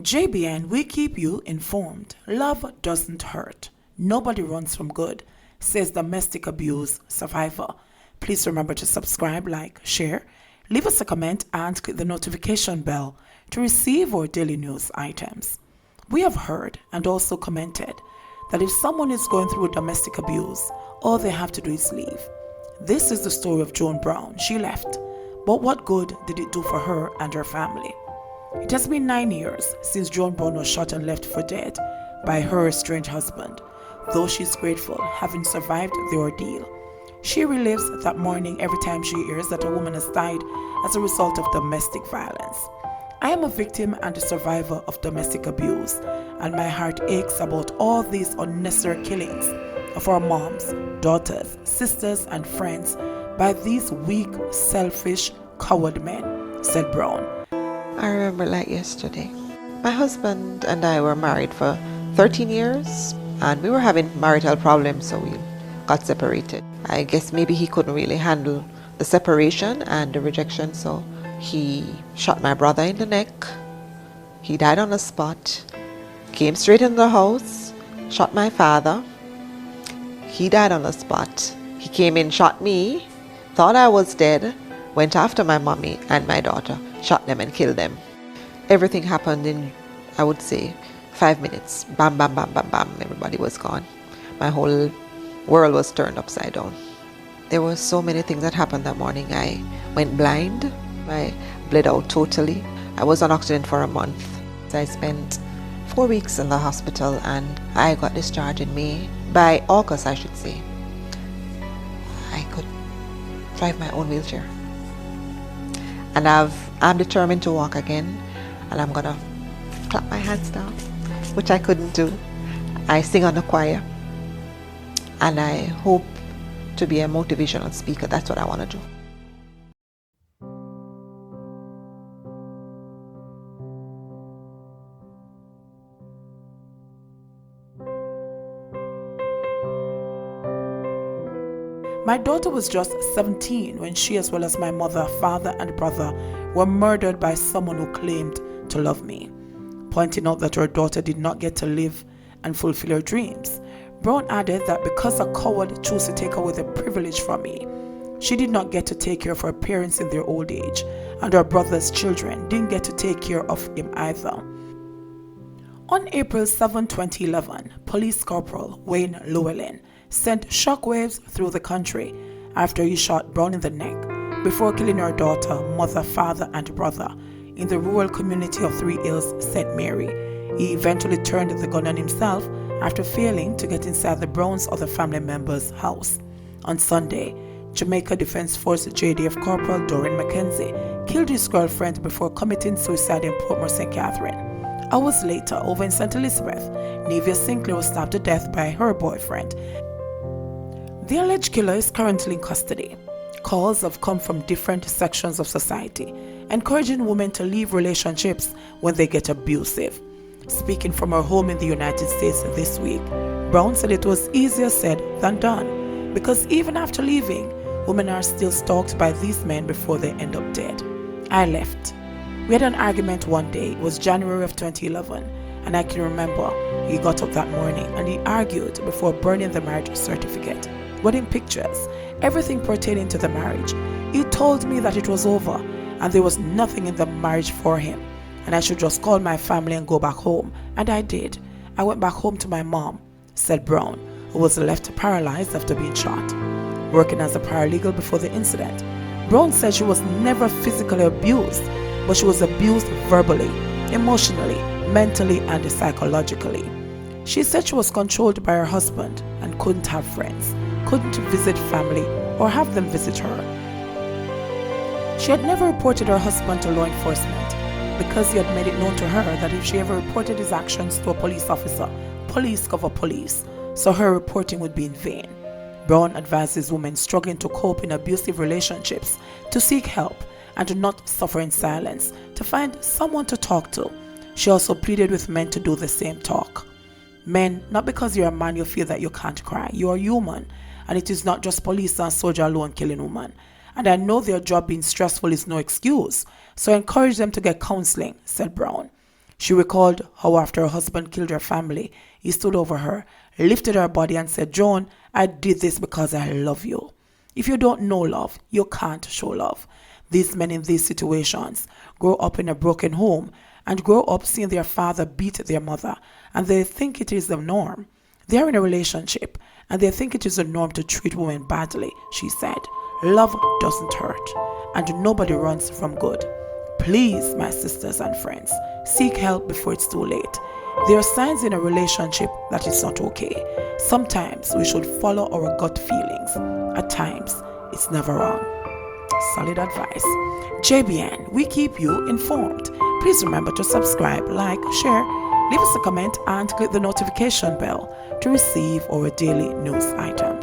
JBN, we keep you informed. Love doesn't hurt. Nobody runs from good, says domestic abuse survivor. Please remember to subscribe, like, share, leave us a comment, and click the notification bell to receive our daily news items. We have heard and also commented that if someone is going through domestic abuse, all they have to do is leave. This is the story of Joan Brown. She left, but what good did it do for her and her family? It has been 9 years since Joan Brown was shot and left for dead by her estranged husband, though she's grateful having survived the ordeal. She relives that morning every time she hears that a woman has died as a result of domestic violence. I am a victim and a survivor of domestic abuse, and my heart aches about all these unnecessary killings of our moms, daughters, sisters, and friends by these weak, selfish, coward men, said Brown. I remember like yesterday. My husband and I were married for 13 years, and we were having marital problems, so we got separated. I guess maybe he couldn't really handle the separation and the rejection, so he shot my brother in the neck. He died on the spot. Came straight in the house, shot my father. He died on the spot. He came in, shot me, thought I was dead, went after my mommy and my daughter, shot them and killed them. Everything happened in, I would say, 5 minutes. Bam, bam, bam, bam, bam. Everybody was gone. My whole world was turned upside down. There were so many things that happened that morning. I went blind. I bled out totally. I was on oxygen for a month. I spent 4 weeks in the hospital, and I got discharged in May. By August, I should say, I could drive my own wheelchair. And I'm determined to walk again, and I'm gonna clap my hands down, which I couldn't do. I sing on the choir, and I hope to be a motivational speaker. That's what I want to do. My daughter was just 17 when she, as well as my mother, father, and brother, were murdered by someone who claimed to love me. Pointing out that her daughter did not get to live and fulfill her dreams, Brown added that because a coward chose to take away the privilege from me, she did not get to take care of her parents in their old age, and her brother's children didn't get to take care of him either. On April 7, 2011, Police Corporal Wayne Llewellyn sent shockwaves through the country after he shot Brown in the neck before killing her daughter, mother, father, and brother in the rural community of Three Hills, St. Mary. He eventually turned the gun on himself after failing to get inside the Brown's other family member's house. On Sunday, Jamaica Defense Force JDF Corporal Doreen McKenzie killed his girlfriend before committing suicide in Portmore, St. Catherine. Hours later, over in St. Elizabeth, Nevia Sinclair was stabbed to death by her boyfriend. The alleged killer is currently in custody. Calls have come from different sections of society, encouraging women to leave relationships when they get abusive. Speaking from her home in the United States this week, Brown said it was easier said than done, because even after leaving, women are still stalked by these men before they end up dead. I left. We had an argument one day. It was January of 2011, and I can remember he got up that morning and he argued before burning the marriage certificate, wedding pictures, everything pertaining to the marriage. He told me that it was over and there was nothing in the marriage for him, and I should just call my family and go back home. And I did. I went back home to my mom, said Brown, who was left paralyzed after being shot. Working as a paralegal before the incident, Brown said she was never physically abused, but she was abused verbally, emotionally, mentally, and psychologically. She said she was controlled by her husband and couldn't have friends, couldn't visit family or have them visit her. She had never reported her husband to law enforcement because he had made it known to her that if she ever reported his actions to a police officer, police cover police, so her reporting would be in vain. Brown advises women struggling to cope in abusive relationships to seek help and to not suffer in silence, to find someone to talk to. She also pleaded with men to do the same talk. Men, not because you're a man you feel that you can't cry. You are human, and it is not just police and soldier alone killing women. And I know their job being stressful is no excuse, so I encourage them to get counseling, said Brown. She recalled how after her husband killed her family, he stood over her, lifted her body and said, "Joan, I did this because I love you." If you don't know love, you can't show love. These men in these situations grow up in a broken home and grow up seeing their father beat their mother, and they think it is the norm. They are in a relationship and they think it is the norm to treat women badly, she said. Love doesn't hurt, and nobody runs from good. Please, my sisters and friends, seek help before it's too late. There are signs in a relationship that it's not okay. Sometimes we should follow our gut feelings. At times, it's never wrong. Solid advice. JBN, we keep you informed. Please remember to subscribe, like, share, leave us a comment, and click the notification bell to receive our daily news items.